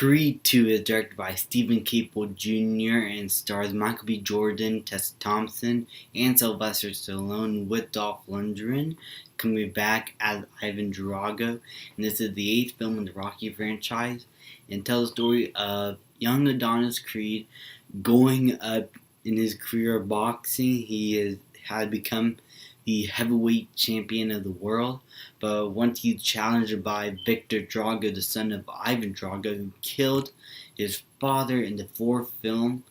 Creed 2 is directed by Stephen Caple Jr. and stars Michael B. Jordan, Tessa Thompson, and Sylvester Stallone with Dolph Lundgren coming back as Ivan Drago. And this is the 8th film in the Rocky franchise and tells the story of young Adonis Creed going up in his career of boxing. Had become the heavyweight champion of the world, but once he's challenged by Victor Drago, the son of Ivan Drago, who killed his father in the 4th film,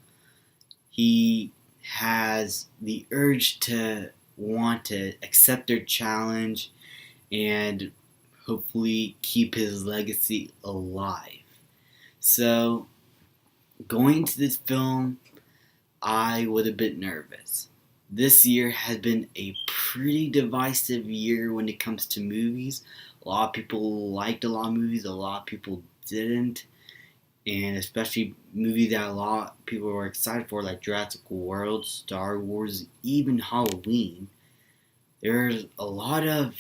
he has the urge to want to accept their challenge and hopefully keep his legacy alive. So, going to this film, I was a bit nervous. This year has been a pretty divisive year when it comes to movies. A lot of people liked a lot of movies, a lot of people didn't. And especially movies that a lot of people were excited for, like Jurassic World, Star Wars, even Halloween. There's a lot of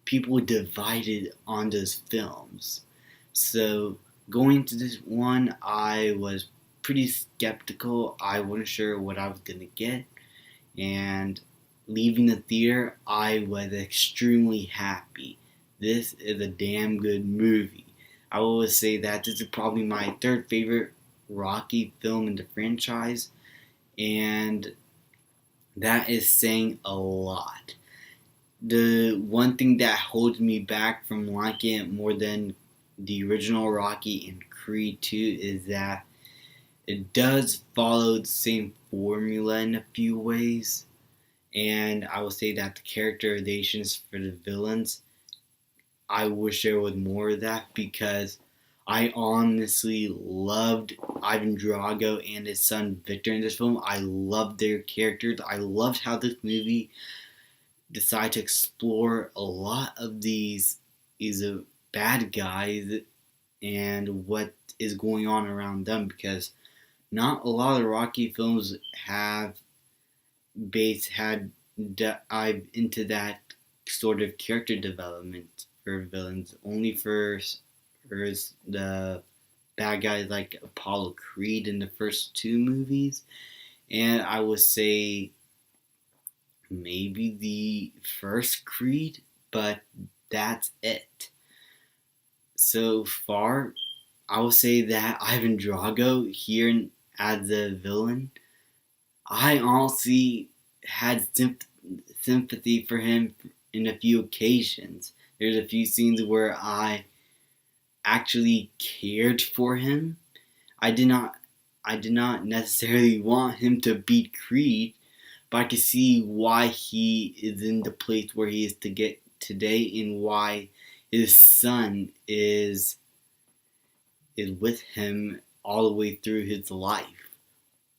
people divided on those films. So going to this one, I was pretty skeptical. I wasn't sure what I was going to get. And leaving the theater, I was extremely happy. This is a damn good movie. I will always say that this is probably my 3rd favorite Rocky film in the franchise, and that is saying a lot. The one thing that holds me back from liking it more than the original Rocky and Creed 2 is that it does follow the same formula in a few ways, and I will say that the characterizations for the villains, I wish there was more of that, because I honestly loved Ivan Drago and his son Victor in this film. I loved their characters. I loved how this movie decided to explore a lot of these bad guys and what is going on around them, because not a lot of Rocky films had dive into that sort of character development for villains. Only for the bad guys like Apollo Creed in the first 2 movies, and I would say maybe the first Creed, but that's it. So far, I will say that Ivan Drago here as a villain, I honestly had sympathy for him in a few occasions. There's a few scenes where I actually cared for him. I did not necessarily want him to beat Creed, but I could see why he is in the place where he is to get today, and why his son is with him all the way through his life.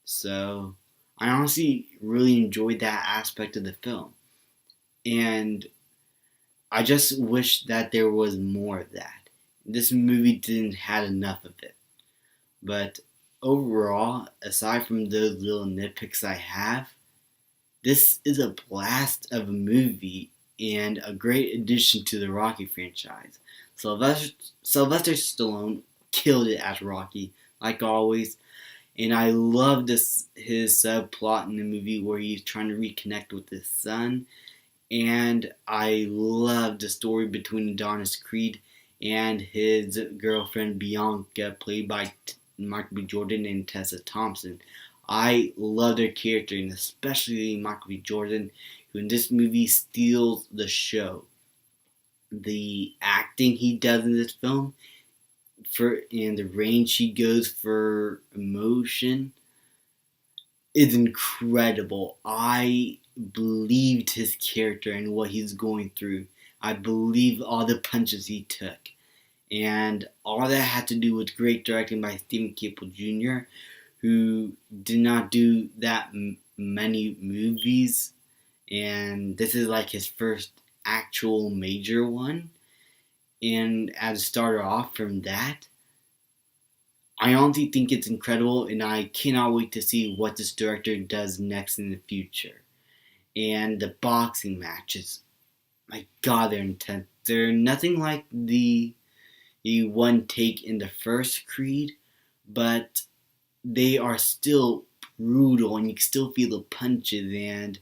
So I honestly really enjoyed that aspect of the film, and I just wish that there was more of that. This movie didn't have enough of it. But overall, aside from those little nitpicks I have, this is a blast of a movie and a great addition to the Rocky franchise. Sylvester Stallone killed it as Rocky, like always, and I love his subplot in the movie where he's trying to reconnect with his son, and I love the story between Adonis Creed and his girlfriend Bianca, played by Michael B. Jordan and Tessa Thompson. I love their character, and especially Michael B. Jordan, who in this movie steals the show. The acting he does in this film, and the range he goes for emotion, is incredible. I believed his character and what he's going through. I believed all the punches he took. And all that had to do with great directing by Stephen Caple Jr., who did not do that many movies. And this is like his first actual major one. And as a starter off from that, I honestly think it's incredible, and I cannot wait to see what this director does next in the future. And the boxing matches, my God, they're intense. They're nothing like the one take in the first Creed, but they are still brutal, and you can still feel the punches and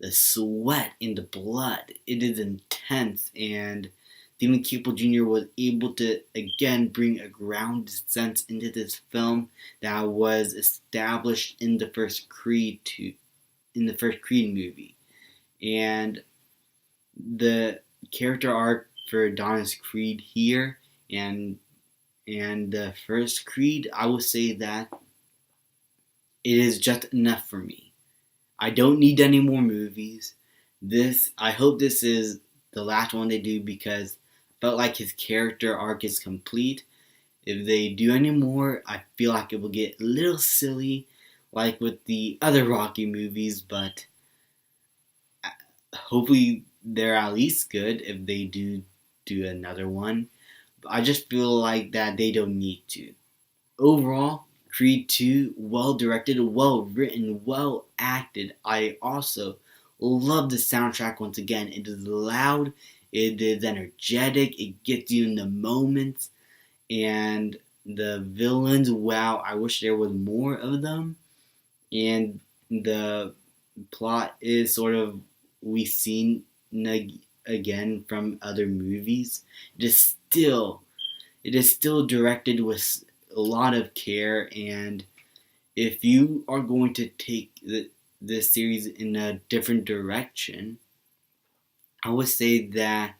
the sweat and the blood. It is intense, and Steven Caple Jr. was able to again bring a grounded sense into this film that was established in the first Creed movie. And the character arc for Adonis Creed here and the first Creed, I would say that it is just enough for me. I don't need any more movies. I hope this is the last one they do, because I felt like his character arc is complete. If they do any more, I feel like it will get a little silly, like with the other Rocky movies, but hopefully they're at least good if they do another one. But I just feel like that they don't need to. Overall, Creed 2, well directed, well written, well acted. I also love the soundtrack once again. It is loud, it is energetic, it gets you in the moment. And the villains, wow, I wish there was more of them. And the plot is sort of we've seen again from other movies. It is still directed with a lot of care, and if you are going to take this series in a different direction, I would say that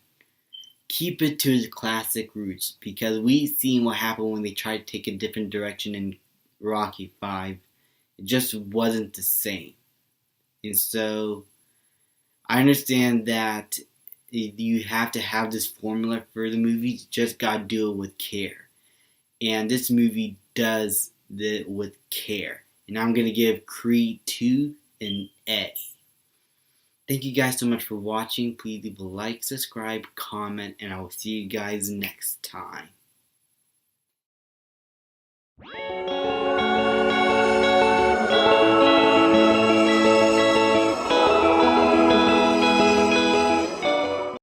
keep it to the classic roots, because we've seen what happened when they tried to take a different direction in Rocky 5. It just wasn't the same. And so I understand that you have to have this formula for the movies, just gotta do it with care. And this movie does that with care. And I'm gonna give Creed 2 an A. Thank you guys so much for watching. Please leave a like, subscribe, comment, and I will see you guys next time.